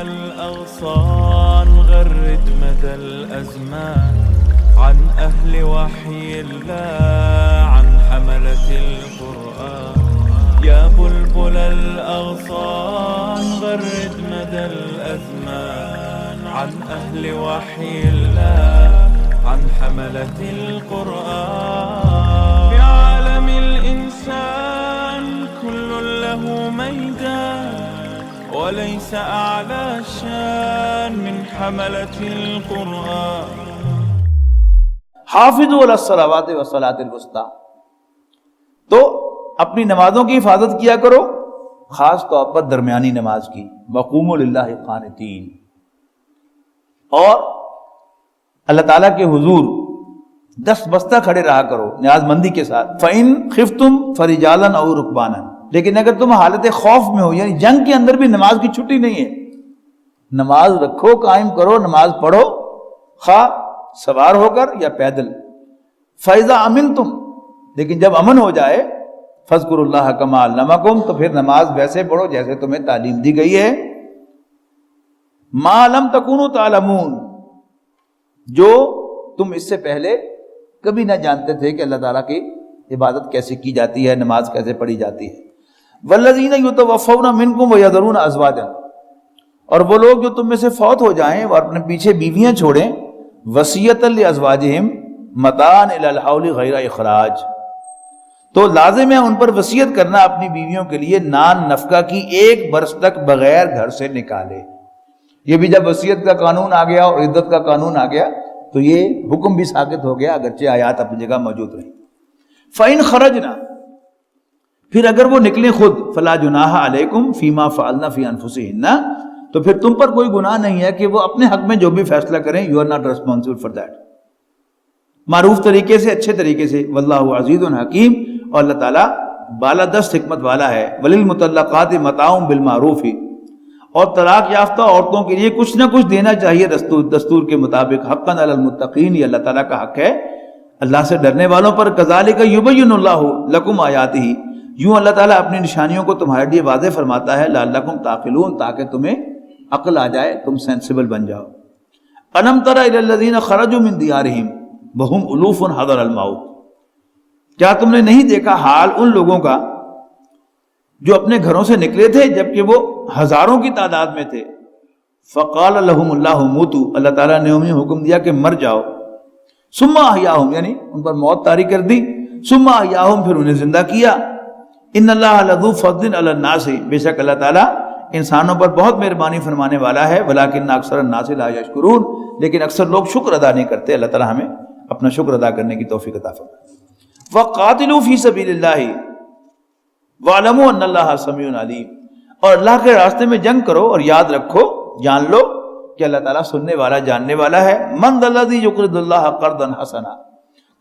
الأغصان غرد مدى الأزمان عن أهل وحي الله عن حملة القرآن يا بلبل الأغصان غرد مدى الأزمان عن أهل وحي الله عن حملة القرآن في عالم الإنسان كل له ميدان وليس أعلى شان من حملة القرآن حافظوا علی الصلوات والصلاة الوسطی، تو اپنی نمازوں کی حفاظت کیا کرو، خاص طور پر درمیانی نماز کی، وقوموا للہ قانتین، اور اللہ تعالیٰ کے حضور دست بستہ کھڑے رہا کرو نیاز مندی کے ساتھ۔ فَإِن خِفْتُمْ فَرِجَالًا أَوْ رُكْبَانًا، لیکن اگر تم حالت خوف میں ہو، یعنی جنگ کے اندر بھی نماز کی چھٹی نہیں ہے، نماز رکھو، قائم کرو، نماز پڑھو، خواہ سوار ہو کر یا پیدل۔ فَإِذَا أَمِنْتُمْ، لیکن جب امن ہو جائے، فَاذْكُرُوا اللَّهَ كَمَا عَلَّمَكُمْ، تو پھر نماز ویسے پڑھو جیسے تمہیں تعلیم دی گئی ہے۔ مَا لَمْ تَكُونُوا تَعْلَمُونَ، جو تم اس سے پہلے کبھی نہ جانتے تھے کہ اللہ تعالیٰ کی عبادت کیسے کی جاتی ہے، نماز کیسے پڑھی جاتی ہے۔ وَالَّذِينَ يُتَوَفَّوْنَ مِنْكُمْ وَيَذَرُونَ أَزْوَاجًا، اور وہ لوگ جو تم میں سے فوت ہو جائیں اور اپنے پیچھے بیویاں چھوڑیں، وصیۃ لِأَزْوَاجِهِمْ مَتَاعًا إِلَى الْحَوْلِ غَيْرَ إِخْرَاجٍ، تو لازم ہے ان پر وصیت کرنا اپنی بیویوں کے لیے نان نفقہ کی 1 برس تک بغیر گھر سے نکالے۔ یہ بھی جب وصیت کا قانون آ گیا اور عدت کا قانون آ گیا تو یہ حکم بھی ساقط ہو گیا، اگرچہ آیات اپنی جگہ موجود رہی۔ فَإِنْ خَرَجْنَا، پھر اگر وہ نکلیں خود، فَلَا جُنَاحَ عَلَيْكُمْ فِي مَا فَعَلْنَا فِي أَنفُسِهِنَّ، تو پھر تم پر کوئی گناہ نہیں ہے کہ وہ اپنے حق میں جو بھی فیصلہ کریں، you are not responsible for that, معروف طریقے سے، اچھے طریقے سے۔ واللہ عزیز حکیم، اور اللہ تعالیٰ بالادست حکمت والا ہے۔ وَلِلْمُطَلَّقَاتِ مَتَاعٌ بِالْمَعْرُوفِ، اور طلاق یافتہ عورتوں کے لیے کچھ نہ کچھ دینا چاہیے دستور کے مطابق۔ حقاً علی المتقین، یہ اللہ تعالیٰ کا حق ہے اللہ سے ڈرنے والوں پر۔ کذالک یبین اللہ لکم آیاتہ، یوں اللہ تعالیٰ اپنی نشانیوں کو تمہارے لیے واضح فرماتا ہے، لعلکم تعقلون، تاکہ تمہیں عقل آ جائے، تم سینسیبل بن جاؤ۔ الم تر الی الذین خرجوا من دیارہم وہم الوف حضر الموت، کیا تم نے نہیں دیکھا حال ان لوگوں کا جو اپنے گھروں سے نکلے تھے جبکہ وہ ہزاروں کی تعداد میں تھے۔ فقال لهم اللہ موتوا، اللہ تعالیٰ نے انہیں حکم دیا کہ مر جاؤ۔ ثم احیاہم، یعنی ان پر موت طاری کر دی۔ ثم احیاہم، پھر انہیں زندہ کیا۔ ان اللہ لذو فضل علی الناس، بے شک اللہ تعالیٰ انسانوں پر بہت مہربانی فرمانے والا ہے۔ ولکن اکثر الناس لا یشکرون، لیکن اکثر لوگ شکر ادا نہیں کرتے۔ اللہ تعالیٰ ہمیں اپنا شکر ادا کرنے کی توفیق عطا فرمائے۔ وقاتلوا فی سبیل اللہ وَاعْلَمُوا أَنَّ اللَّهَ سَمِيعٌ عَلِيمٌ، اور اللہ کے راستے میں جنگ کرو اور یاد رکھو، جان لو کہ اللہ تعالیٰ سننے والا، جاننے والا ہے۔ مَنْ ذَا الَّذِي يُقْرِضُ اللَّهَ قَرْضًا حَسَنًا،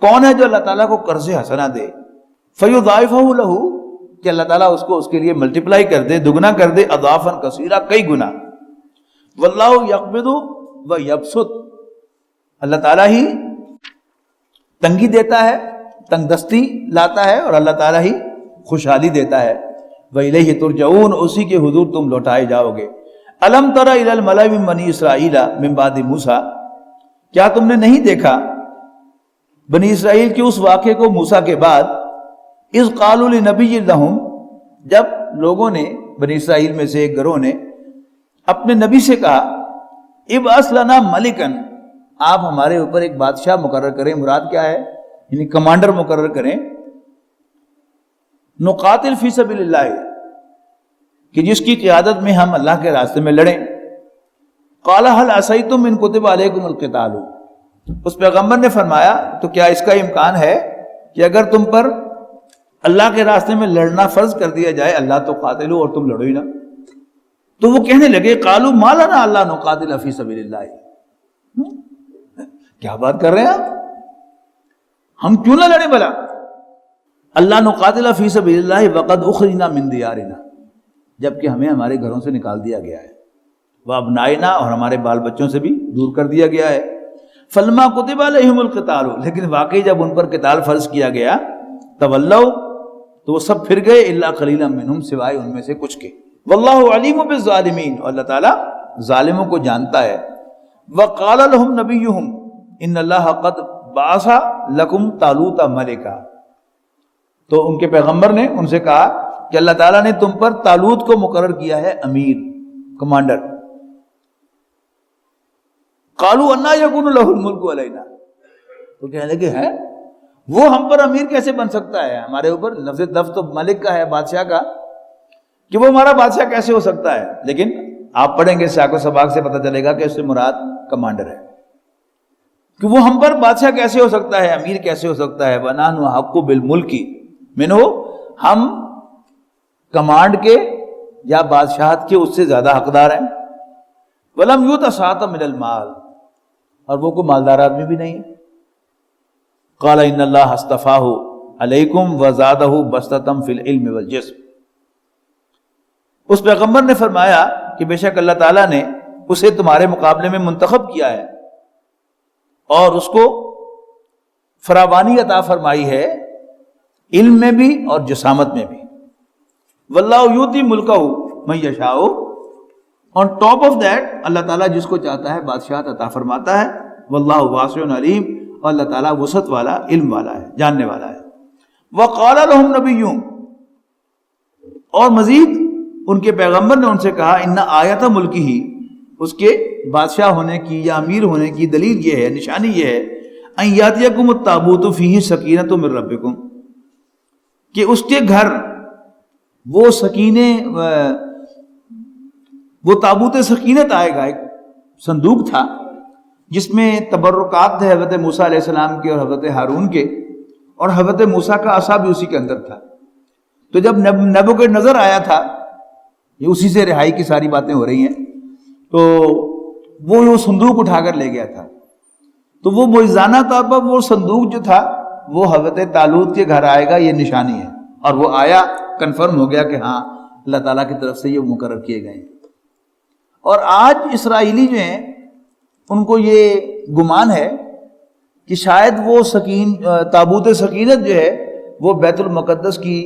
کون ہے جو اللہ تعالیٰ کو قرض حسنہ دے؟ فَيُضَاعِفَهُ لَهُ، کہ اللہ تعالیٰ اس کو اس کے لیے ملٹیپلائی کر دے، دگنا کر دے، اضعافاً کثیرہ، کئی گنا۔ وَاللَّهُ يَقْبِضُ وَيَبْسُطُ، اللہ تعالیٰ ہی تنگی دیتا ہے، تنگ دستی لاتا ہے، اور اللہ تعالیٰ ہی خوشحالی دیتا ہے۔ وَإِلَيْهِ تُرْجَعُونَ، اسی کے حضور تم لوٹائے جاؤ گے۔ أَلَمْ تَرَ إِلَى الْمَلَإِ مِن بَنِي إِسْرَائِيلَ مِن بَعْدِ مُوسَىٰ، کیا تم نے نہیں دیکھا بنی اسرائیل کے اس واقعے کو موسیٰ کے بعد؟ اِذْ قَالُوا لِنَبِيٍّ لَهُمْ، جب لوگوں نے، بنی اسرائیل میں سے ایک گروہ نے اپنے نبی سے کہا، ابعث لنا ملکن، آپ ہمارے اوپر ایک بادشاہ مقرر کریں۔ مراد کیا ہے؟ یعنی کمانڈر مقرر کریں۔ نقاتل فی سبیل اللہ، کہ جس کی قیادت میں ہم اللہ کے راستے میں لڑیں۔ قال هل عصیتم ان کتب علیکم القتال، اس پیغمبر نے فرمایا تو کیا اس کا امکان ہے کہ اگر تم پر اللہ کے راستے میں لڑنا فرض کر دیا جائے، اللہ تو قاتلو، اور تم لڑو ہی نہ؟ تو وہ کہنے لگے، قالوا ما لنا الا نقاتل فی سبیل اللہ، کیا بات کر رہے ہیں آپ، ہم کیوں نہ لڑیں بھلا؟ اللہ نقاتل فی سبیل اللہ وقد اخرجنا من دیارنا، جبکہ ہمیں ہمارے گھروں سے نکال دیا گیا ہے، وابنائنا، اور ہمارے بال بچوں سے بھی دور کر دیا گیا ہے۔ فلما کتب علیہم القتال، لیکن واقعی جب ان پر قتال فرض کیا گیا، تولوا، تو وہ سب پھر گئے، الا قلیلا منہم، سوائے ان میں سے کچھ کے۔ واللہ علیم بالظالمین، اور اللہ تعالیٰ ظالموں کو جانتا ہے. وقال لهم نبيهم ان اللہ قد بعث لكم طالوت ملکا. تو ان کے پیغمبر نے ان سے کہا کہ اللہ تعالیٰ نے تم پر طالوت کو مقرر کیا ہے امیر، کمانڈر. قالوا انا يكون له الملك علينا. تو کہنے لگے ہے وہ ہم پر امیر کیسے بن سکتا ہے ہمارے اوپر؟ لفظ تو ملک کا ہے، بادشاہ کا، کہ وہ ہمارا بادشاہ کیسے ہو سکتا ہے؟ لیکن آپ پڑھیں گے سیاق و سباق سے پتہ چلے گا کہ اس سے مراد کمانڈر ہے، کہ وہ ہم پر بادشاہ کیسے ہو سکتا ہے، امیر کیسے ہو سکتا ہے. وَنَحْنُ أَحَقُّ بِالْمُلْكِ مِنْهُ، ہم کمانڈ کے یا بادشاہت کے اس سے زیادہ حقدار ہیں. وَلَمْ يُؤْتَ سَعَةً مِنَ الْمَالِ، اور وہ کوئی مالدار آدمی بھی نہیں. قَالَ إِنَّ اللَّهَ اصْطَفَاهُ عَلَيْكُمْ وَزَادَهُ بَسْطَةً فِي الْعِلْمِ وَالْجِسْمِ. اس پیغمبر نے فرمایا کہ بے شک اللہ تعالیٰ نے اسے تمہارے مقابلے میں منتخب کیا ہے اور اس کو فراوانی عطا فرمائی ہے، علم میں بھی اور جسامت میں بھی. واللہ یؤتی ملکہ من یشاء، on top of that اللہ تعالیٰ جس کو چاہتا ہے بادشاہت عطا فرماتا ہے. واللہ واسع علیم، اور اللہ تعالیٰ وسعت والا، علم والا ہے، جاننے والا ہے. وقال لهم نبیون، اور مزید ان کے پیغمبر نے ان سے کہا ان آیت ملکی ہی، اس کے بادشاہ ہونے کی یا امیر ہونے کی دلیل یہ ہے، نشانی یہ ہے، ان یاتیکم التابوت فیہ سکینۃ من ربکم، کہ اس کے گھر وہ سکینے، وہ تابوت سکینت آئے گا. ایک صندوق تھا جس میں تبرکات تھے حضرت موسیٰ علیہ السلام کے اور حضرت ہارون کے، اور حضرت موسیٰ کا عصا بھی اسی کے اندر تھا. تو جب نبو کے نظر آیا تھا، یہ اسی سے رہائی کی ساری باتیں ہو رہی ہیں، تو وہ صندوق اٹھا کر لے گیا تھا. تو وہ معجزانہ طور پر وہ صندوق جو تھا وہ حضرت طالوت کے گھر آئے گا، یہ نشانی ہے. اور وہ آیا، کنفرم ہو گیا کہ ہاں اللہ تعالیٰ کی طرف سے یہ مقرر کیے گئے ہیں. اور آج اسرائیلی جو ہیں ان کو یہ گمان ہے کہ شاید وہ تابوت سکینت جو ہے وہ بیت المقدس کی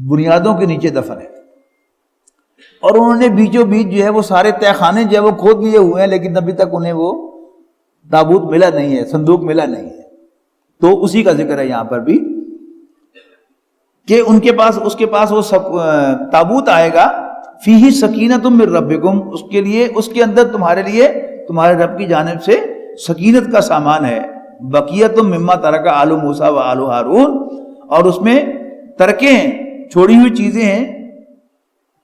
بنیادوں کے نیچے دفن ہے، اور انہوں نے بیچوں بیچ جو ہے وہ سارے تہہ خانے جو ہے وہ کھود لیے ہوئے ہیں، لیکن ابھی تک انہیں وہ تابوت ملا نہیں ہے، صندوق ملا نہیں ہے. تو اسی کا ذکر ہے یہاں پر بھی کہ ان کے پاس، اس کے پاس وہ تابوت آئے گا، فیہ سکینۃ من ربکم، اس کے لیے، اس کے اندر تمہارے لیے تمہارے رب کی جانب سے سکینت کا سامان ہے. بقیۃ مما ترک آل موسیٰ و آل ہارون، اور اس میں ترکیں ہیں، چھوڑی ہوئی چیزیں ہیں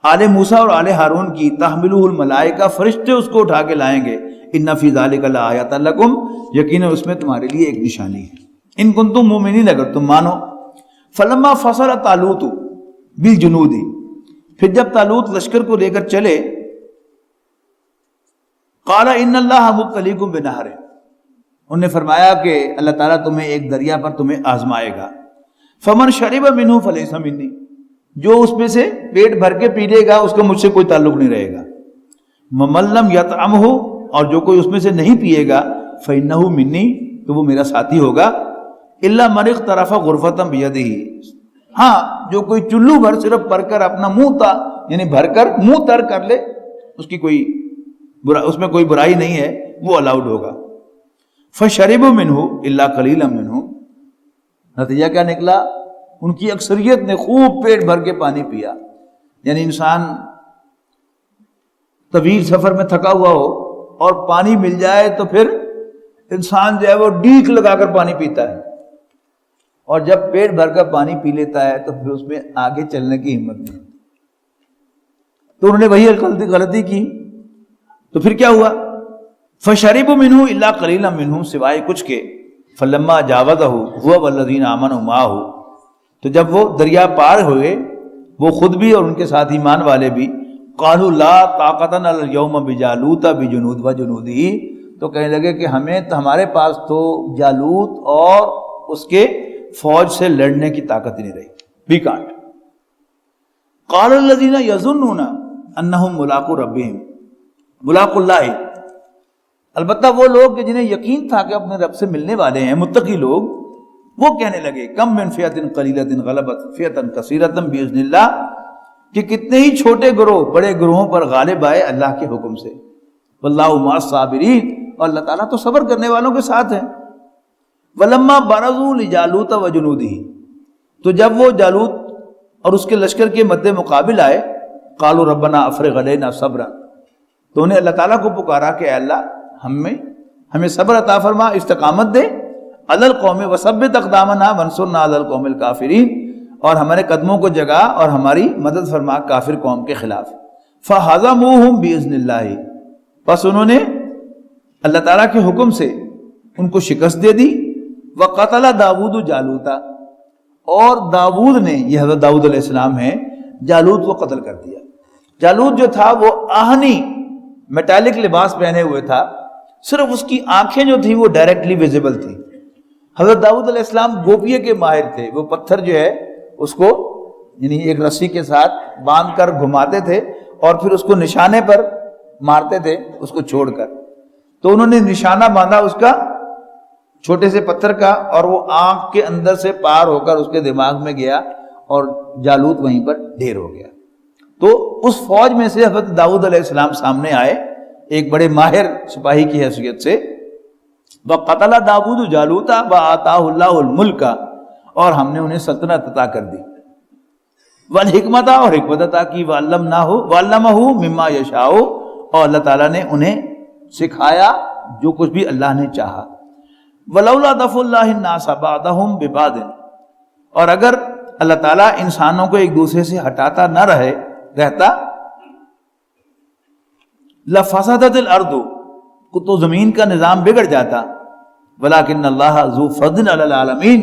آل موسیٰ اور آل ہارون کی. تحملہ الملائکہ، فرشتے اس کو اٹھا کے لائیں گے. ان فی ذلک لآیۃ لکم، یقیناً اس میں تمہارے لیے ایک نشانی ہے. ان کنتم مومنین، اگر تم مانو. فلما فصل طالوت بالجنود، پھر جب طالوت لشکر کو لے کر چلے، قال ان اللہ مبتلیکم بنہر، انہوں نے فرمایا کہ اللہ تعالیٰ تمہیں ایک دریا پر تمہیں آزمائے گا. فمن شرب منہ فلیس منی، جو اس میں سے پیٹ بھر کے پی لے گا اس کا مجھ سے کوئی تعلق نہیں رہے گا. ومن لم یطعمہ، اور جو کوئی اس میں سے نہیں پیے گا، فإنہ منی، تو وہ میرا ساتھی ہوگا. الا من اغترف غرفۃ بیدہ، ہاں جو کوئی چلو بھر صرف بھر کر اپنا منہ تا، یعنی بھر کر منہ تر کر لے، اس کی کوئی اس میں کوئی برائی نہیں ہے، وہ الاؤڈ ہوگا. فشربوا منہ الا قلیلا منہ، نتیجہ کیا نکلا؟ ان کی اکثریت نے خوب پیٹ بھر کے پانی پیا. یعنی انسان طویل سفر میں تھکا ہوا ہو اور پانی مل جائے تو پھر انسان جو ہے وہ ڈیک لگا کر پانی پیتا ہے، اور جب پیٹ بھر کر پانی پی لیتا ہے تو پھر اس میں آگے چلنے کی ہمت نہیں. تو انہوں نے وہی غلطی کی. تو پھر کیا ہوا؟ فشربوا منہ الا قلیلا منہ، سوائے کچھ کے. فلما جاوزہ هو والذین آمنوا معہ، تو جب وہ دریا پار ہوئے، وہ خود بھی اور ان کے ساتھ ایمان والے بھی، قالوا لا طاقت لنا اليوم بجالوت بجنود وجنودہ، تو کہنے لگے کہ ہمارے پاس تو جالوت اور اس کے فوج سے لڑنے کی طاقت نہیں رہی. We can't. قال الذین یظنون انہم ملاقو ربہم، ملاقو اللہ، البتہ وہ لوگ کہ جنہیں یقین تھا کہ اپنے رب سے ملنے والے ہیں، متقی لوگ، وہ کہنے لگے کم من فئۃ قلیلۃ غلبت فئۃ کثیرۃ باذن اللہ، کہ کتنے ہی چھوٹے گروہ بڑے گروہوں پر غالب آئے اللہ کے حکم سے. واللہ مع الصابرین، اور اللہ تعالیٰ تو صبر کرنے والوں کے ساتھ ہیں۔ ولما برزوا لجالوت وجنودہ، تو جب وہ جالوت اور اس کے لشکر کے مد مقابل آئے، قالوا ربنا افرغ علینا صبرا، تو انہیں اللہ تعالیٰ کو پکارا کہ اے اللہ ہمیں صبر عطا فرما، استقامت دے، علی القوم وثبت اقدامنا وانصرنا علی القوم الکافرین، اور ہمارے قدموں کو جگا اور ہماری مدد فرما کافر قوم کے خلاف۔ فہزموہم باذن اللہ، بس انہوں نے اللہ تعالیٰ کے حکم سے ان کو شکست دے دی۔ وقتل داود جالوتا، اور داود نے، یہ حضرت داؤد علیہ السلام ہیں، جالوت کو قتل کر دیا۔ جالوت جو تھا وہ آہنی میٹالک لباس پہنے ہوئے تھا، صرف اس کی آنکھیں جو تھیں وہ ڈائریکٹلی ویزیبل تھی۔ حضرت داؤد علیہ السلام گوپیے کے ماہر تھے، وہ پتھر جو ہے اس کو یعنی ایک رسی کے ساتھ باندھ کر گھماتے تھے اور پھر اس کو نشانے پر مارتے تھے اس کو چھوڑ کر، تو انہوں نے نشانہ باندھا اس کا چھوٹے سے پتھر کا، اور وہ آنکھ کے اندر سے پار ہو کر اس کے دماغ میں گیا اور جالوت وہیں پر ڈھیر ہو گیا۔ تو اس فوج میں سے حضرت داؤد علیہ السلام سامنے آئے ایک بڑے ماہر سپاہی کی حیثیت سے۔ وَقَتَلَ داؤد جالوت وَآتَاهُ اللَّهُ الْمُلْكَ، اور ہم نے انہیں سلطنت عطا کر دی، والحکمت، اور حکمت عطا کی، وَعَلَّمَهُ مِمَّا يَشَاءُ، اور اللہ تعالیٰ نے انہیں سکھایا جو کچھ بھی اللہ نے چاہا۔ وَلَوْلَا دَفْعُ اللَّهِ النَّاسَ بَعْضَهُمْ بِبَعْضٍ، اور اگر اللہ تعالیٰ انسانوں کو ایک دوسرے سے ہٹاتا نہ رہتا، لَفَسَدَتِ الْأَرْضُ، تو زمین کا نظام بگڑ جاتا، وَلَكِنَّ اللَّهَ ذُو فَضْلٍ عَلَى الْعَالَمِينَ،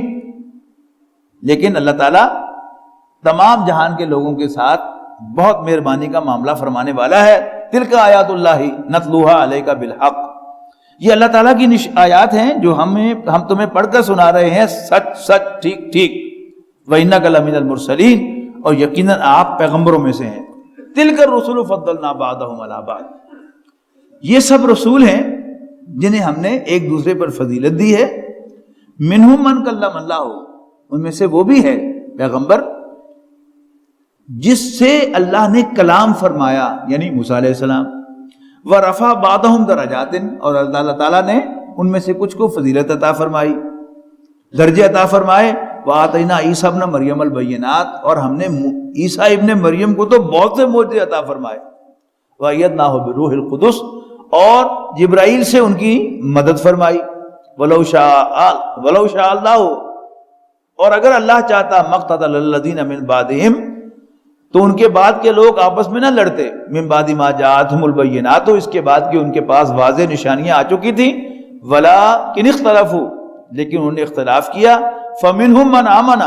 لیکن اللہ تعالیٰ تمام جہان کے لوگوں کے ساتھ بہت مہربانی کا معاملہ فرمانے والا ہے۔ تِلْكَ آیات اللَّهِ نَتْلُوهَا عَلَيْكَ بِالْحَقِّ، یہ اللہ تعالیٰ کی آیات ہیں جو ہم تمہیں پڑھ کر سنا رہے ہیں سچ سچ، ٹھیک ٹھیک۔ وَإِنَّكَ لَمِنَ الْمُرْسَلِينَ، اور یقیناً آپ پیغمبروں میں سے ہیں۔ تِلْكَ الرُّسُلُ فَضَّلْنَا بَعْضَهُمْ عَلَىٰ بَعْضٍ، یہ سب رسول ہیں جنہیں ہم نے ایک دوسرے پر فضیلت دی ہے۔ مِنْهُمْ مَنْ كَلَّمَ اللَّهُ، ان میں سے وہ بھی ہے پیغمبر جس سے اللہ نے کلام فرمایا، یعنی موسیٰ علیہ السلام۔ وَرَفَعَ بَعْضَهُمْ دَرَجَاتٍ، اور اللہ تعالیٰ نے ان میں سے کچھ کو فضیلت عطا فرمائی، درجے عطا فرمائے۔ وَآتَيْنَا عِیسیٰ ابْنَ مَرْیَمَ الْبَیِّنَاتِ، اور ہم نے عیسیٰ ابن مریم کو تو بہت سے معجزے عطا فرمائے۔ وَأَیَّدْنَاهُ بِالرُّوحِ الْقُدُسِ، اور جبرائیل سے ان کی مدد فرمائی۔ وَلَوْ شَاءَ اللَّهُ، اور اگر اللہ چاہتا، مَقْتَتَلَ الَّذِينَ مِن بَعْدِهِمْ، تو ان کے بعد کے لوگ آپس میں نہ لڑتے، من بعد ما جاءتهم البینات، اس کے بعد کہ ان کے پاس واضح نشانیاں آ چکی تھیں، ولکن اختلفوا، لیکن انہوں نے اختلاف کیا، فمنہم من آمن،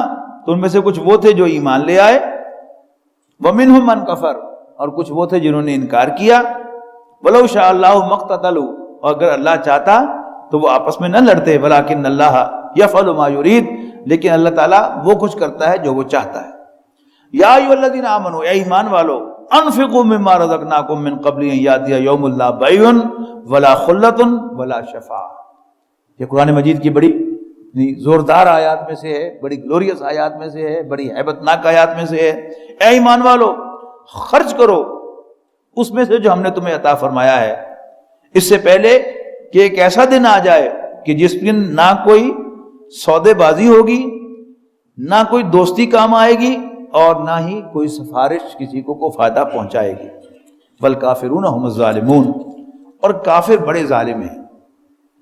تو ان میں سے کچھ وہ تھے جو ایمان لے آئے، ومنہم من کفر، اور کچھ وہ تھے جنہوں نے انکار کیا۔ ولو شاء اللہ ما اقتتلوا، اور اگر اللہ چاہتا تو وہ آپس میں نہ لڑتے، ولکن اللہ یفعل ما یرید، لیکن اللہ تعالیٰ وہ کچھ کرتا ہے جو وہ چاہتا ہے۔ یا ایھا الذین آمنوا، اے ایمان والو، انفقوا مما رزقناکم من قبل ان یاتی یوم لا بیع ولا خلۃ ولا شفاعۃ، یہ قرآن مجید کی بڑی زوردار آیات میں سے ہے، بڑی گلوریس آیات میں سے ہے، بڑی ہیبت ناک آیات میں سے ہے۔ اے ایمان والو، خرچ کرو اس میں سے جو ہم نے تمہیں عطا فرمایا ہے، اس سے پہلے کہ ایک ایسا دن آ جائے کہ جس دن نہ کوئی سودے بازی ہوگی، نہ کوئی دوستی کام آئے گی، اور نہ ہی کوئی سفارش کسی کو فائدہ پہنچائے گی۔ والکافرون هم الظالمون، اور کافر بڑے ظالم ہیں۔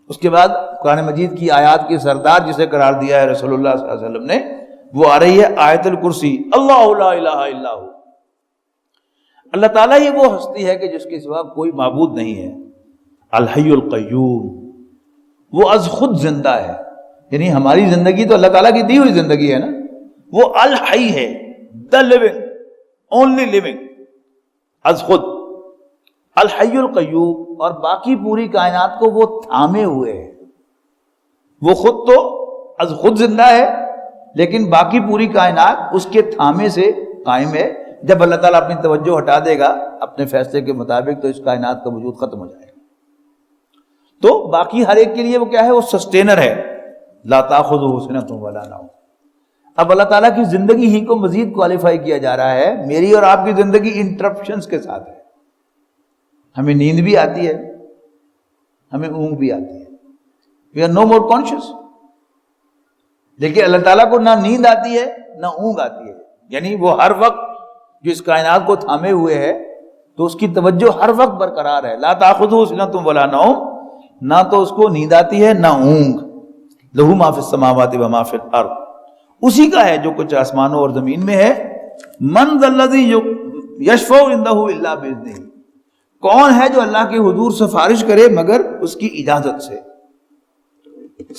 اس کے بعد قرآن مجید کی آیات کی سردار جسے قرار دیا ہے رسول اللہ صلی اللہ علیہ وسلم نے، وہ آ رہی ہے آیت الکرسی، اللہ لا الہ الا ہو، اللہ تعالیٰ ہی وہ ہستی ہے کہ جس کے سوا کوئی معبود نہیں ہے۔ الحی القیوم، وہ از خود زندہ ہے، یعنی ہماری زندگی تو اللہ تعالیٰ کی دی ہوئی زندگی ہے نا، وہ الحی ہے، the living, only living، از خود، الحی القیوم، اور باقی پوری کائنات کو وہ تھامے ہوئے ہے۔ وہ خود تو از خود زندہ ہے، لیکن باقی پوری کائنات اس کے تھامے سے قائم ہے۔ جب اللہ تعالیٰ اپنی توجہ ہٹا دے گا اپنے فیصلے کے مطابق تو اس کائنات کا وجود ختم ہو جائے گا۔ تو باقی ہر ایک کے لیے وہ کیا ہے؟ وہ سسٹینر ہے، لا تأخذہ سنۃ ولا نوم۔ اب اللہ تعالیٰ کی زندگی ہی کو مزید کوالیفائی کیا جا رہا ہے، میری اور آپ کی زندگی انٹرپشنز کے ساتھ ہے، ہمیں نیند بھی آتی ہے، ہمیں اونگ بھی آتی ہے. We are no more conscious. لیکن اللہ تعالیٰ کو نہ نیند آتی ہے نہ اونگ آتی ہے. یعنی وہ ہر وقت جو اس کائنات کو تھامے ہوئے ہے تو اس کی توجہ ہر وقت برقرار ہے. لا تأخذہ سنۃ ولا نوم، نہ تو اس کو نیند آتی ہے نہ اونگ. لہ ما فی السماوات و ما فی الارض، اسی کا ہے جو کچھ آسمانوں اور زمین میں ہے. من ذا الذی یشفع عندہ الا باذنہ، کون ہے جو اللہ کے حضور سفارش کرے مگر اس کی اجازت سے.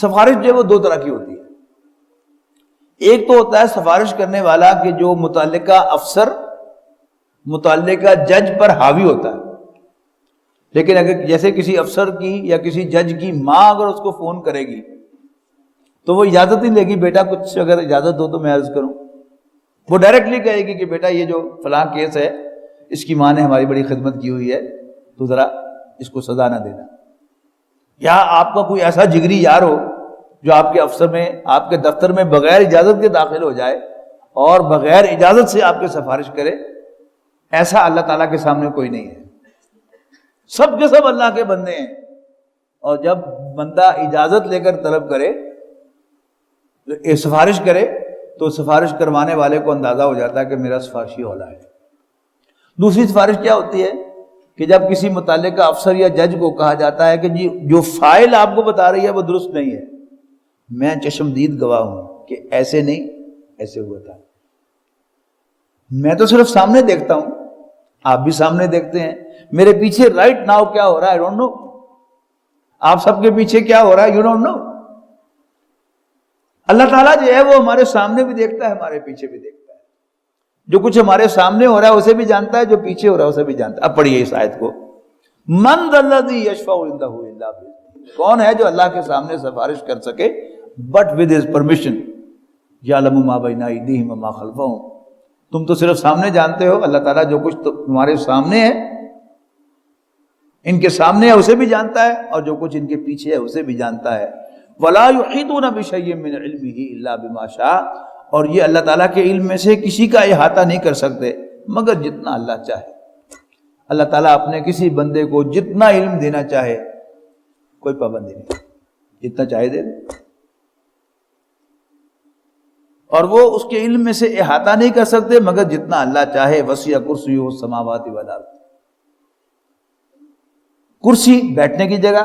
سفارش جو ہے وہ دو طرح کی ہوتی ہے. ایک تو ہوتا ہے سفارش کرنے والا کہ جو متعلقہ افسر متعلقہ جج پر حاوی ہوتا ہے. لیکن اگر جیسے کسی افسر کی یا کسی جج کی ماں اگر اس کو فون کرے گی تو وہ اجازت نہیں لے گی، بیٹا کچھ اگر اجازت ہو تو میں عرض کروں. وہ ڈائریکٹلی کہے گی کہ بیٹا یہ جو فلاں کیس ہے اس کی ماں نے ہماری بڑی خدمت کی ہوئی ہے تو ذرا اس کو سزا نہ دینا. یا آپ کا کوئی ایسا جگری یار ہو جو آپ کے افسر میں آپ کے دفتر میں بغیر اجازت کے داخل ہو جائے اور بغیر اجازت سے آپ کے سفارش کرے، ایسا اللہ تعالیٰ کے سامنے کوئی نہیں ہے. سب کے سب اللہ کے بندے ہیں، اور جب بندہ اجازت لے کر طلب کرے سفارش کرے تو سفارش کروانے والے کو اندازہ ہو جاتا ہے کہ میرا سفارشی اولا ہے. دوسری سفارش کیا ہوتی ہے کہ جب کسی متعلقہ افسر یا جج کو کہا جاتا ہے کہ جی جو فائل آپ کو بتا رہی ہے وہ درست نہیں ہے، میں چشمدید گواہ ہوں کہ ایسے نہیں ایسے ہوا تھا. میں تو صرف سامنے دیکھتا ہوں، آپ بھی سامنے دیکھتے ہیں. میرے پیچھے رائٹ ناؤ کیا ہو رہا ہے آئی ڈونٹ نو. آپ سب کے پیچھے کیا ہو رہا ہے یو ڈونٹ نو. اللہ تعالیٰ جو ہے وہ ہمارے سامنے بھی دیکھتا ہے ہمارے پیچھے بھی دیکھتا ہے. جو کچھ ہمارے سامنے ہو رہا ہے اسے بھی جانتا ہے، جو پیچھے ہو رہا ہے اسے بھی جانتا ہے. اب پڑھیے اس آیت کو. من ذا الذی یشفع عندہ الا باذنہ، کون ہے جو اللہ کے سامنے سفارش کر سکے بٹ ود ہز پرمیشن. یعلم ما بین ایدیہم وما خلفہم، تم تو صرف سامنے جانتے ہو، اللہ تعالیٰ جو کچھ تمہارے سامنے ہے ان کے سامنے ہے اسے بھی جانتا ہے، اور جو کچھ ان کے پیچھے ہے اسے بھی جانتا ہے. ولا یحیطون بشیء من علمہ الا بما شاء، اور یہ اللہ تعالیٰ کے علم میں سے کسی کا احاطہ نہیں کر سکتے مگر جتنا اللہ چاہے. اللہ تعالیٰ اپنے کسی بندے کو جتنا علم دینا چاہے کوئی پابندی نہیں، جتنا چاہے دے دے. اور وہ اس کے علم میں سے احاطہ نہیں کر سکتے مگر جتنا اللہ چاہے. وسیع کرسیہ السماوات والارض، کرسی بیٹھنے کی جگہ.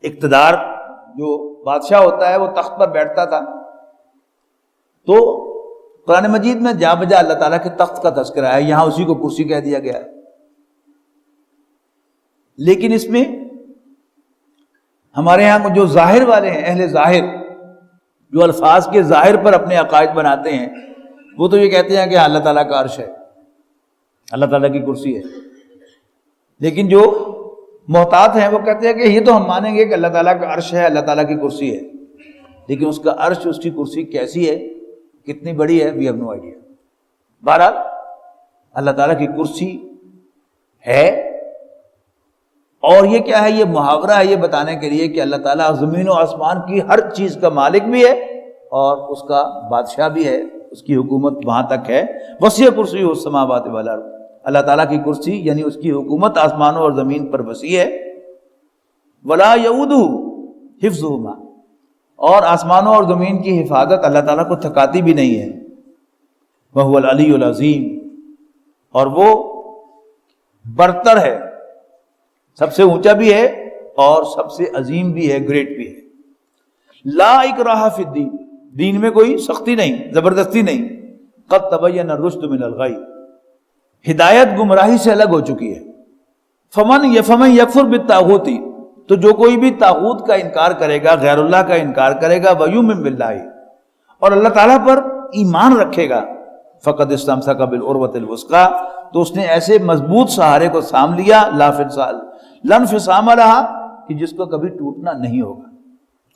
اقتدار جو بادشاہ ہوتا ہے وہ تخت پر بیٹھتا تھا، تو قرآن مجید میں جا بجا اللہ تعالیٰ کے تخت کا تذکرہ ہے، یہاں اسی کو کرسی کہہ دیا گیا ہے. لیکن اس میں ہمارے یہاں جو ظاہر والے ہیں، اہل ظاہر، جو الفاظ کے ظاہر پر اپنے عقائد بناتے ہیں، وہ تو یہ کہتے ہیں کہ اللہ تعالیٰ کا عرش ہے، اللہ تعالیٰ کی کرسی ہے. لیکن جو محتاط ہیں وہ کہتے ہیں کہ یہ تو ہم مانیں گے کہ اللہ تعالیٰ کا عرش ہے، اللہ تعالیٰ کی کرسی ہے، لیکن اس کا عرش اس کی کرسی کیسی ہے، کتنی بڑی ہے، وی ہیو نو آئیڈیا. بہرحال اللہ تعالیٰ کی کرسی ہے. اور یہ کیا ہے؟ یہ محاورہ ہے یہ بتانے کے لیے کہ اللہ تعالیٰ زمین و آسمان کی ہر چیز کا مالک بھی ہے اور اس کا بادشاہ بھی ہے، اس کی حکومت وہاں تک ہے. وسیع کرسیہ السماوات والارض، اللہ تعالیٰ کی کرسی یعنی اس کی حکومت آسمانوں اور زمین پر وسیع ہے. ولا یعودہ حفظہما، اور آسمانوں اور زمین کی حفاظت اللہ تعالیٰ کو تھکاتی بھی نہیں ہے. وہو العلی العظیم، اور وہ برتر ہے، سب سے اونچا بھی ہے اور سب سے عظیم بھی ہے، گریٹ بھی ہے. لا اکراہ فی الدین، دین میں کوئی سختی نہیں، زبردستی نہیں. قد تبین الرشد من الغی، ہدایت گمراہی سے الگ ہو چکی ہے. فمن یکفر بالطاغوت، تو جو کوئی بھی طاغوت کا انکار کرے گا، غیر اللہ کا انکار کرے گا، ویؤمن باللہ، اور اللہ تعالیٰ پر ایمان رکھے گا، فقد استمسک بالعروۃ الوثقی، تو اس نے ایسے مضبوط سہارے کو تھام لیا، لا انفصام لہا، کہ جس کو کبھی ٹوٹنا نہیں ہوگا.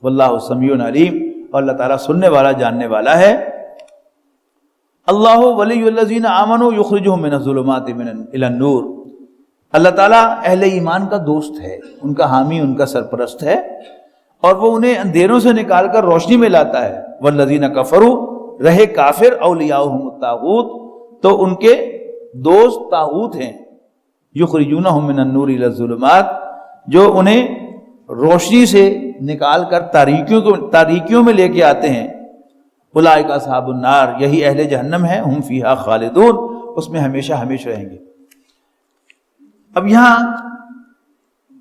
واللہ سمیع علیم، اور اللہ تعالیٰ سننے والا جاننے والا ہے. اللہ ولی الذین آمنوا یخرجہم من الظلمات الی النور، اللہ تعالیٰ اہل ایمان کا دوست ہے، ان کا حامی، ان کا سرپرست ہے، اور وہ انہیں اندھیروں سے نکال کر روشنی میں لاتا ہے. والذین کفروا، رہے کافر، اولیاؤہم الطاغوت، تو ان کے دوست طاغوت ہیں. یخرجونہم من النور الی الظلمات، جو انہیں روشنی سے نکال کر تاریکیوں میں لے کے آتے ہیں. اولئک اصحاب النار، یہی اہل جہنم ہیں، ہم فیہا خالدون، اس میں ہمیشہ ہمیشہ رہیں گے. اب یہاں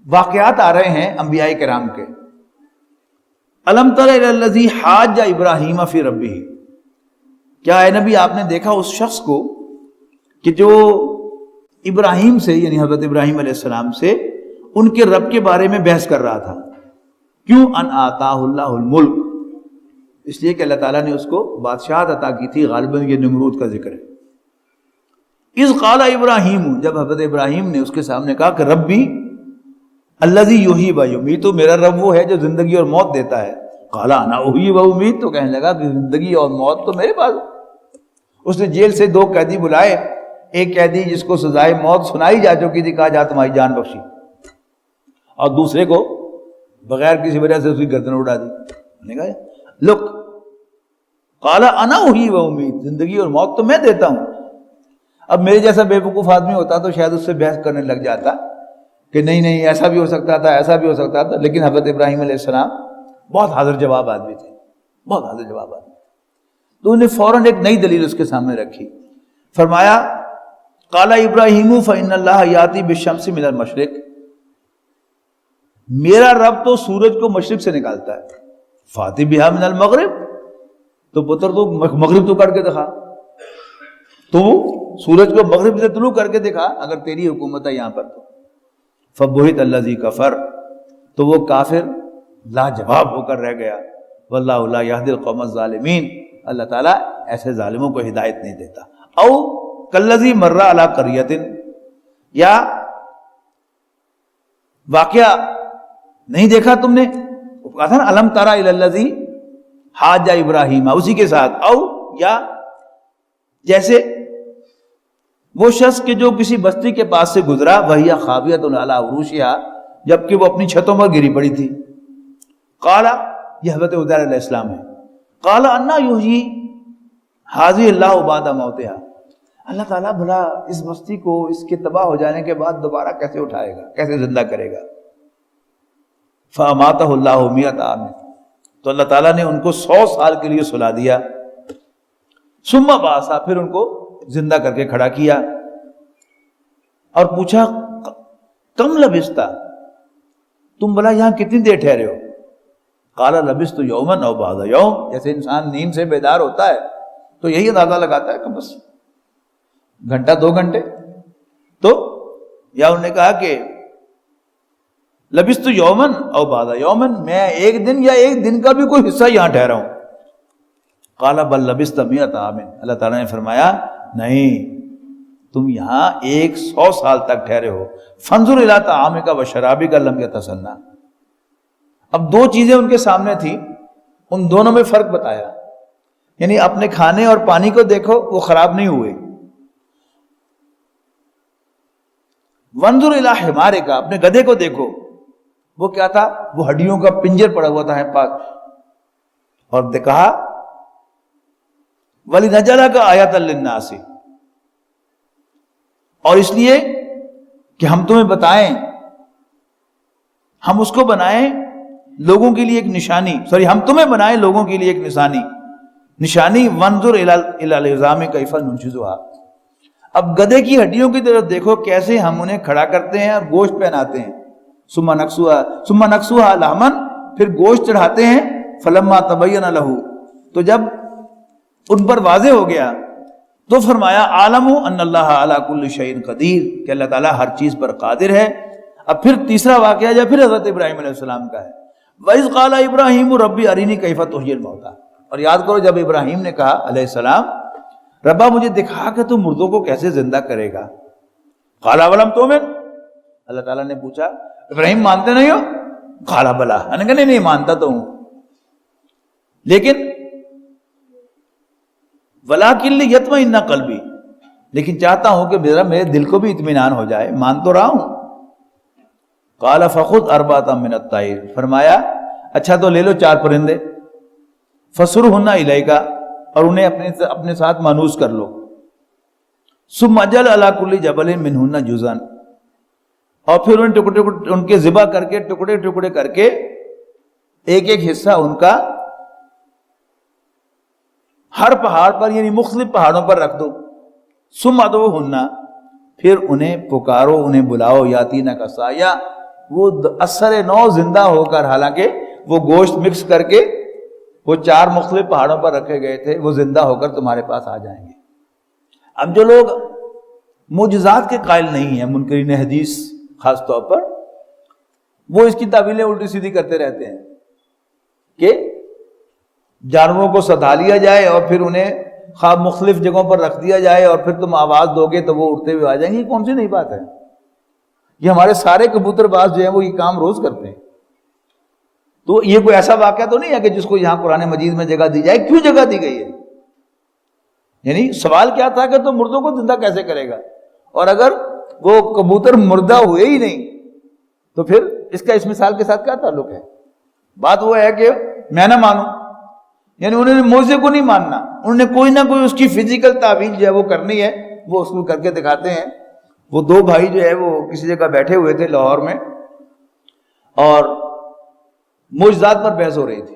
واقعات آ رہے ہیں انبیاء کرام کے. الم تر الی الذی حاج ابراہیم فی ربہ، کیا اے نبی آپ نے دیکھا اس شخص کو کہ جو ابراہیم سے، یعنی حضرت ابراہیم علیہ السلام سے ان کے رب کے بارے میں بحث کر رہا تھا. کیوں؟ ان آتاہ اللہ الملک، اس لیے کہ اللہ تعالیٰ نے اس کو بادشاہت عطا کی تھی. غالباً یہ نمرود کا ذکر ہے. اذ قال ابراہیم، جب حضرت ابراہیم نے اس کے سامنے کہا کہ ربی الذی یحیی و یمیت، تو میرا رب وہ ہے جو زندگی اور موت دیتا ہے. قال انا احیی و امیت، تو کہنے لگا کہ زندگی اور موت تو میرے پاس. اس نے جیل سے 2 قیدی بلائے، ایک قیدی جس کو سزائے موت سنائی جا چکی تھی، کہا جا تمہاری جان بخشی، اور دوسرے کو بغیر کسی وجہ سے اس کی گردن اڑا دی. نے کہا لک قال انا احیی و امیت، زندگی اور موت تو میں دیتا ہوں. اب میرے جیسا بے وقوف آدمی ہوتا تو شاید اس سے بحث کرنے لگ جاتا کہ نہیں ایسا بھی ہو سکتا تھا، ایسا بھی ہو سکتا تھا. لیکن حضرت ابراہیم علیہ السلام بہت حاضر جواب آدمی تھے، بہت حاضر جواب آدمی. تو انہیں فوراً ایک نئی دلیل اس کے سامنے رکھی. فرمایا قال ابراہیم فإن اللہ یاتی بالشمس من المشرق، میرا رب تو سورج کو مشرق سے نکالتا ہے. فاتی بہا من المغرب، تو پتر تو مغرب تو کر کے دکھا، تو سورج کو مغرب سے طلوع کر کے دکھا اگر تیری حکومت ہے یہاں پر. تو فبہت الذی کفر، تو وہ کافر لاجواب ہو کر رہ گیا. واللہ لا یہدی القوم الظالمین، اللہ تعالیٰ ایسے ظالموں کو ہدایت نہیں دیتا. او کالذی مر علی قریۃ، یا واقعہ نہیں دیکھا تم نے، کہا تھا نا الم تر الی الذی حاج ابراہیم، اسی کے ساتھ او، یا جیسے وہ شخص کہ جو کسی بستی کے پاس سے گزرا، وہی خاویۃ علی عروشہا، جبکہ وہ اپنی چھتوں پر گری پڑی تھی. قال، یہ حضرت عزیر علیہ السلام ہے. قال انا یحیی ھذہ اللہ بعد موتہا، اللہ تعالیٰ بھلا اس بستی کو اس کے تباہ ہو جانے کے بعد دوبارہ کیسے اٹھائے گا، کیسے زندہ کرے گا. فاماتہ اللہ 100 عام، تو اللہ تعالیٰ نے ان کو 100 سال کے لیے سلا دیا. ثم بعثا، پھر ان کو زندہ کر کے کھڑا کیا اور پوچھا کم لبثت، تم بھلا یہاں کتنی دیر ٹھہرے ہو. قال لبثت یوما او بعض یوم، جیسے انسان نیند سے بیدار ہوتا ہے تو یہی اندازہ لگاتا ہے کہ بس گھنٹہ 2 گھنٹے. تو یا انہوں نے کہا کہ لبثت یوما او بعض یوم، میں ایک دن یا ایک دن کا بھی کوئی حصہ یہاں ٹھہرا ہوں. قال بل لبثت 100 عام، اللہ تعالیٰ نے فرمایا نہیں، تم یہاں 100 سال تک ٹھہرے ہو. فانظر الی طعامک و شرابک لم یتسنہ. اب 2 چیزیں ان کے سامنے تھیں، ان دونوں میں فرق بتایا. یعنی اپنے کھانے اور پانی کو دیکھو، وہ خراب نہیں ہوئے. وانظر الی حمارک، اپنے گدھے کو دیکھو، وہ کیا تھا، وہ ہڈیوں کا پنجر پڑا ہوا تھا پاس. اور کہا وَلِنَجْعَلَكَ آیَةً لِلنَّاسِ، اور اس لیے کہ ہم تمہیں بتائیں، ہم اس کو بنائیں لوگوں کے لیے ایک نشانی، ہم تمہیں بنائیں لوگوں کے لیے ایک نشانی. وَانظُرْ إِلَى الْعِظَامِ كَيْفَ نُنشِزُهَا، اب گدھے کی ہڈیوں کی طرف دیکھو کیسے ہم انہیں کھڑا کرتے ہیں اور گوشت پہناتے ہیں. ثُمَّ نَكْسُوهَا لَحْمًا، پھر گوشت چڑھاتے ہیں. فَلَمَّا تَبَيَّنَ لَهُ، تو جب ان پر واضح ہو گیا تو فرمایا عالم ان اللہ علی کل شیء قدیر، کہ اللہ تعالیٰ ہر چیز پر قادر ہے. اب پھر تیسرا واقعہ جو پھر حضرت ابراہیم علیہ السلام کا ہے. وَإِذْ قَالَ إِبْرَاهِيمُ رَبِّ أَرِنِي كَيْفَ تُحْيِي الْمَوْتَى، اور یاد کرو جب ابراہیم نے کہا علیہ السلام، ربا مجھے دکھا کہ تو مردوں کو کیسے زندہ کرے گا. قَالَ وَلَمْ تُؤْمِنْ، اللہ تعالیٰ نے پوچھا ابراہیم مانتے نہیں ہو؟ قَالَ بَلَىٰ، میں نے کہا نہیں مانتا تو ہوں، لیکن وَلَٰكِن لِيَطْمَئِنَّ قَلْبِي، لیکن چاہتا ہوں کہ میرے دل کو بھی اطمینان ہو جائے، مان تو رہا ہوں. قَالَ فَخُذْ أَرْبَعَةً مِّنَ الطَّيْرِ، فرمایا اچھا تو لے لو 4 پرندے. فَصُرْهُنَّ إِلَيْكَ، اور انہیں اپنے ساتھ مانوس کر لو. ثُمَّ اجْعَلْ عَلَىٰ كُلِّ جَبَلٍ مِّنْهُنَّ جُزْءًا، اور پھر ان کے ذبح کر کے ٹکڑے ٹکڑے کر کے ایک ایک حصہ ان کا ہر پہاڑ پر یعنی مختلف پہاڑوں پر رکھ دو. ثم ادعوہن، پھر انہیں پکارو، انہیں بلاؤ، یاتینہ کا سایہ، وہ اثر نو زندہ ہو کر، حالانکہ وہ گوشت مکس کر کے وہ 4 مختلف پہاڑوں پر رکھے گئے تھے، وہ زندہ ہو کر تمہارے پاس آ جائیں گے. اب جو لوگ معجزات کے قائل نہیں ہیں، منکرین حدیث خاص طور پر، وہ اس کی تعویلیں الٹی سیدھی کرتے رہتے ہیں کہ جانوروں کو ستا لیا جائے اور پھر انہیں خواب مختلف جگہوں پر رکھ دیا جائے اور پھر تم آواز دو گے تو وہ اڑتے ہوئے آ جائیں گے. یہ کون سی نئی بات ہے؟ یہ ہمارے سارے کبوتر باز جو ہیں وہ یہ کام روز کرتے ہیں. تو یہ کوئی ایسا واقعہ تو نہیں ہے کہ جس کو یہاں قرآن مجید میں جگہ دی جائے. کیوں جگہ دی گئی ہے؟ یعنی سوال کیا تھا کہ تو مردوں کو زندہ کیسے کرے گا؟ اور اگر وہ کبوتر مردہ ہوئے ہی نہیں تو پھر اس کا اس مثال کے ساتھ کیا تعلق ہے؟ بات وہ ہے کہ میں نہ مانوں، یعنی انہوں نے موضوع کو نہیں ماننا، انہوں نے کوئی نہ کوئی اس کی فزیکل تعویل جو ہے وہ کرنی ہے، وہ اس کو کر کے دکھاتے ہیں. وہ 2 بھائی جو ہے وہ کسی جگہ بیٹھے ہوئے تھے لاہور میں اور معجزات پر بحث ہو رہی تھی.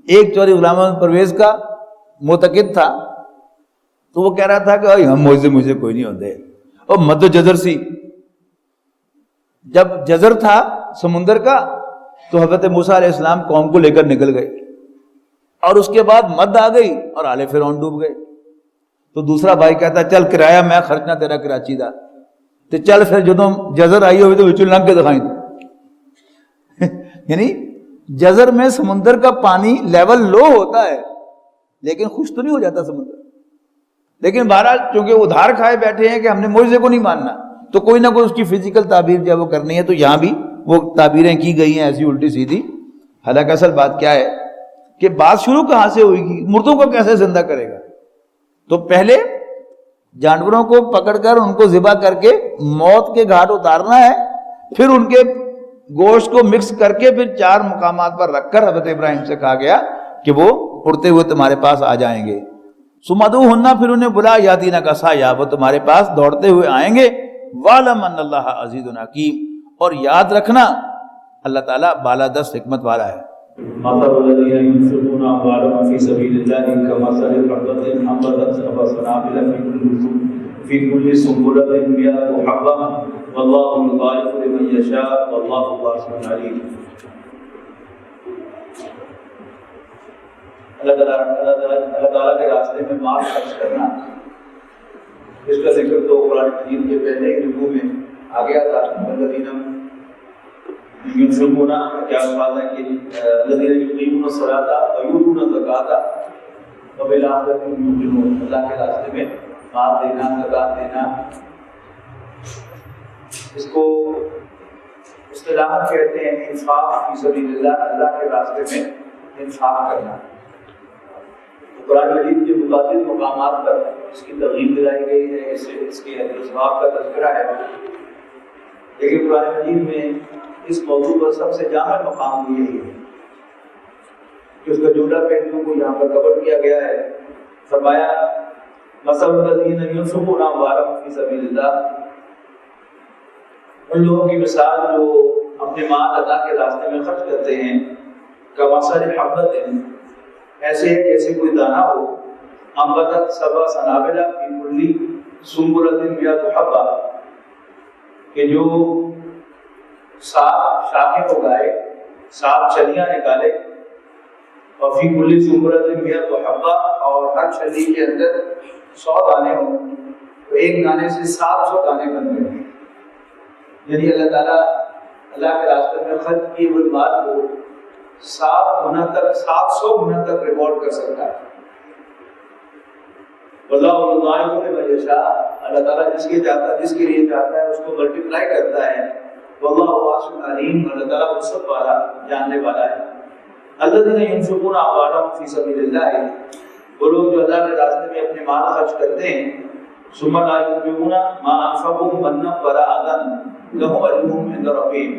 ایک چوری غلام احمد پرویز کا معتقد تھا تو وہ کہہ رہا تھا کہ ہم مجھے کوئی نہیں ہوتے. اور مد جزر سی، جب جزر تھا سمندر کا تو حضرت موسیٰ علیہ السلام قوم کو لے کر نکل گئے اور اس کے بعد مد آ گئی اور آل فرعون ڈوب گئے. تو دوسرا بھائی کہتا چل کرایہ میں خرچنا تیرا کراچی دا، تو چل پھر جدوں جزر آئی ہوئی تو وچوں لنگ کے دکھائی تو یعنی جزر میں سمندر کا پانی لیول لو ہوتا ہے لیکن خوش تو نہیں ہو جاتا سمندر. لیکن بہرحال چونکہ ادھار کھائے بیٹھے ہیں کہ ہم نے معجزے کو نہیں ماننا تو کوئی نہ کوئی اس کی فزیکل تعبیر جو ہے وہ کرنی ہے. تو یہاں بھی وہ تعبیریں کی گئی ہیں ایسی الٹی سیدھی. حالانکہ اصل بات کیا ہے کہ بات شروع کہاں سے ہوئے گی؟ مردوں کو کیسے زندہ کرے گا؟ تو پہلے جانوروں کو پکڑ کر ان کو ذبح کر کے موت کے گھاٹ اتارنا ہے، پھر ان کے گوشت کو مکس کر کے پھر 4 مقامات پر رکھ کر حضرت ابراہیم سے کہا گیا کہ وہ اڑتے ہوئے تمہارے پاس آ جائیں گے. ثم ادعوہن، پھر انہیں بلا، یاتینہ کا سایہ، وہ تمہارے پاس دوڑتے ہوئے آئیں گے. وَاعْلَمْ أَنَّ اللَّهَ عَزِيزٌ حَكِيمٌ، اور یاد رکھنا اللہ تعالیٰ بالادست حکمت والا ہے. مثل الذين ينفقون أموالهم في سبيل الله كمثل حبة أنبتت سبع سنابل في كل سنبلة 100 حبة والله يضاعف لمن يشاء والله واسع عليم. اللہ تعالیٰ کے راستے میں مال خرچ کرنا، اس کا ذکر تو قرآن مجید کے پہلے ہی رکوع میں آ گیا تھا. الذین ينفقون، کیا الفاظ ہے کہ الذین یقیمون الصلاۃ ویؤتون الزکاۃ وبالآخرۃ هم یوقنون، اللہ کے راستے میں مال دینا، زکات دینا، اس کو اصطلاحاً کہتے ہیں انفاق فی سبیل اللہ، اللہ کے راستے میں انفاق کرنا. قرآن مجید کے متعدد مقامات پر اس کی ترغیب دلائی گئی ہے، اس کے ثواب کا تذکرہ ہے. لیکن قرآن مجید میں اس موضوع پر سب سے جامع مقام بھی یہی ہے کہ اس کا جملہ پہلوؤں کو یہاں پر کور کیا گیا ہے. فرمایا مثل الذین ينفقون أموالهم فی سبیل اللہ، ان لوگوں کی مثال جو اپنے مال اللہ کے راستے میں خرچ کرتے ہیں، کمثل حبۃ، ایسے جیسے کوئی دانہ ہو، انبتت سبع سنابل فی کل سنبلۃ 100 حبہ، کہ جو 7 شاخیں اگائے، 7 چلیاں نکالے، اور فی کل سنبلۃ 100 حبہ، اور ہر چلی کے اندر 100 دانے ہوں، تو ایک دانے سے 700 دانے بن گئے. یعنی اللہ تعالیٰ اللہ کے راستے میں خرچ کیے ہوئے مال کو 700 گنا تک ریوارڈ کر سکتا ہے. واللہ یضاعف لمن یشاء، اللہ تعالیٰ جس کے لیے چاہتا ہے اس کو ملٹیپلائی کرتا ہے. واللہ واسع علیم، اللہ تعالیٰ وسعت والا، جاننے والا ہے. الذین ينفقون أموالهم فی سبیل اللہ، وہ لوگ جو اللہ کے راستے میں اپنے مال خرچ کرتے ہیں، ثم لا ينفقون ما انفقوا منا ولا اذى لهم اجرهم عند ربهم،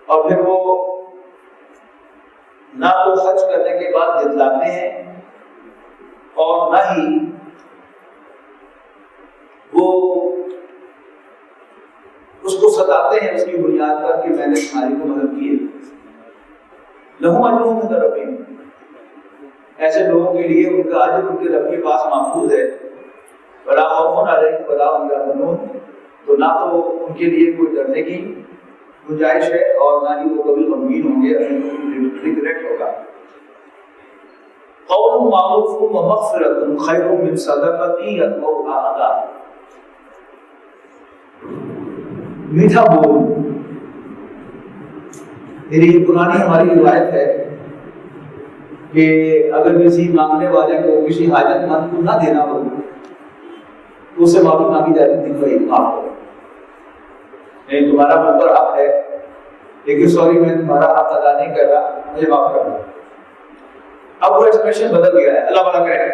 اور پھر وہ نہ تو خرچ کرنے کے بعد جتلاتے ہیں اور نہ ہی وہ ستاتے ہیں اس کی بنیاد پر کہ میں نے تمہاری کو مدد کی ہے. لہم اجرہم عند ربہم، ایسے لوگوں کے لیے ان کا اجر ان کے رب کے پاس محفوظ ہے. ولا خوف علیہم ولا هم يحزنون، تو نہ تو ان کے لیے کوئی ڈرنے کی گنجائش ہے اور نہ ہی وہ کبھی غمگین ہوں گے، ریگریٹ ہوگا. قول معروف و مغفرۃ خیر من صدقۃ یتبعها اذى، میٹھا بول. میری پرانی ہماری روایت ہے کہ اگر کسی مانگنے والے کو کسی حاجت مند کو نہ دینا ہو تو اسے معافی مانگی جاتی تھی، بھائی معاف کرو، نہیں تمہارا مجھ پر حق ہے لیکن سوری میں تمہارا حق ادا نہیں کر رہا، مجھے معاف کر دو. اب وہ ایکسپریشن بدل گیا ہے، اللہ بھلا کرے،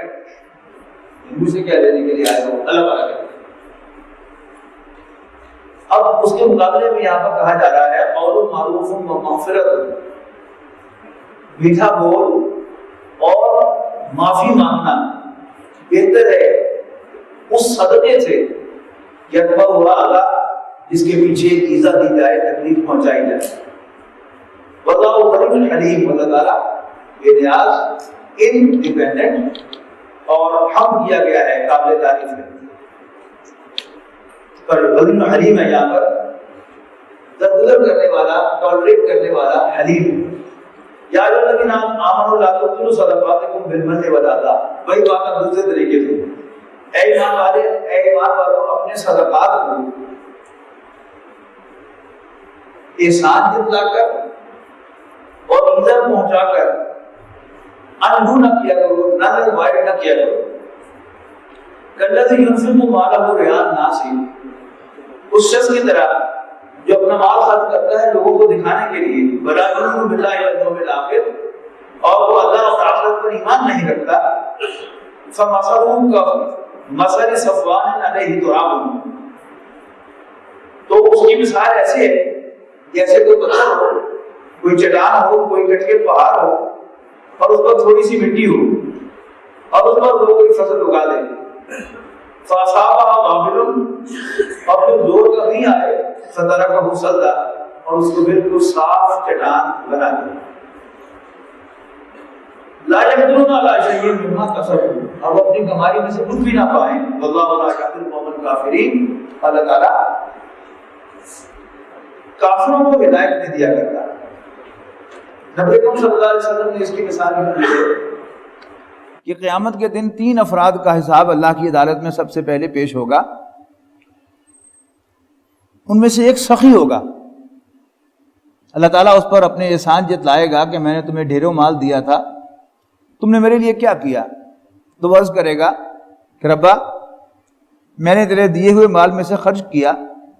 ہندو سے کیا لینے کے لیے آئے ہو، اللہ بھلا کرے. اب اس کے مقابلے میں یہاں پر کہا جا رہا ہے قول معروف و مغفرۃ، میٹھا بول اور معافی مانگنا بہتر ہے اس صدقے سے یتبعها اذى، جس کے پیچھے ایذا دی جائے، تکلیف پہنچائی جائے. واللہ غنی حلیم، اللہ تعالیٰ بے نیاز، انڈیپینڈنٹ اور حمد کیا گیا ہے، قابل تعریف ہے. پر غنی حلیم ہے یہاں پر درگزر کرنے والا، ٹالریٹ کرنے والا، حلیم. یا جو الذین آمنوا لا تبطلوا صدقاتکم بالمن والأذى، وہی بات اب دوسرے طریقے سے، اے ایمان والے، اے ایمان والوں، اپنے صدقات کو احسان جتلا کر اور ایذا پہنچا کر انڈو نہ کیا کرو، نظر وائڈ نہ کیا کرو. کالذی ينفق مالہ رئاء الناس، اس شخص کی طرح جو اپنا مال خرچ کرتا ہے لوگوں کو دکھانے کے لیے، ولا یؤمن باللہ والیوم الآخر، اور وہ اللہ اور آخرت پر ایمان نہیں رکھتا. فمثلہ کمثل صفوان علیہ تراب، تو اس کی مثال ایسی ہے جیسے کوئی پتھر ہو، کوئی چٹان ہو، کوئی کٹکے پہاڑ ہو اور اس پر تھوڑی سی مٹی ہو اور اس پر وہ کوئی فصل اگا دے. فَأَصَابَهَا وَابِلٌ، اور پھر زور کا نہیں آئے، فَتَرَكَهُ صَلْدًا، اور اس کو بالکل صاف چٹان بنا دے. لَا يَقْدِرُونَ عَلَىٰ شَيْءٍ مِّمَّا كَسَبُوا، اب اپنی کمائی میں سے کچھ بھی نہ پائیں. وَاللَّهُ لَا يَهْدِي الْقَوْمَ الْكَافِرِينَ، اللہ تعالیٰ کافروں کو ہدایت نہیں دیا کرتا. نبی اکرم صلی اللہ علیہ وسلم نے اس کی مثال دی ہے کہ قیامت کے دن 3 افراد کا حساب اللہ کی عدالت میں سب سے پہلے پیش ہوگا. ان میں سے ایک سخی ہوگا، اللہ تعالیٰ اس پر اپنے احسان جتلائے گا کہ میں نے تمہیں ڈھیروں مال دیا تھا، تم نے میرے لیے کیا کیا؟ تو وہ عرض کرے گا کہ ربا میں نے تیرے دیے ہوئے مال میں سے خرچ کیا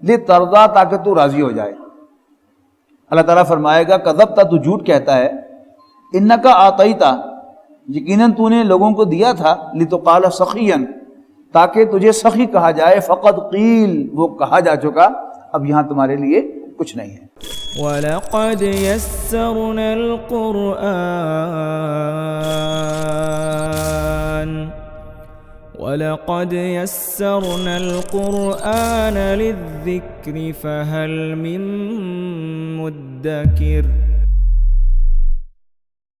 لترضا، تاکہ تو راضی ہو جائے. اللہ تعالیٰ فرمائے گا کذبتا، تو جھوٹ کہتا ہے، انکا آتیتا، یقیناً تو نے لوگوں کو دیا تھا، لتقال سخیا، تاکہ تجھے سخی کہا جائے. فقد قیل، وہ کہا جا چکا، اب یہاں تمہارے لیے کچھ نہیں ہے. وَلَقَدْ يَسَّرْنَا الْقُرْآنَ لِلذِّكْرِ فَهَلْ مِن مُّدَّكِرٍ.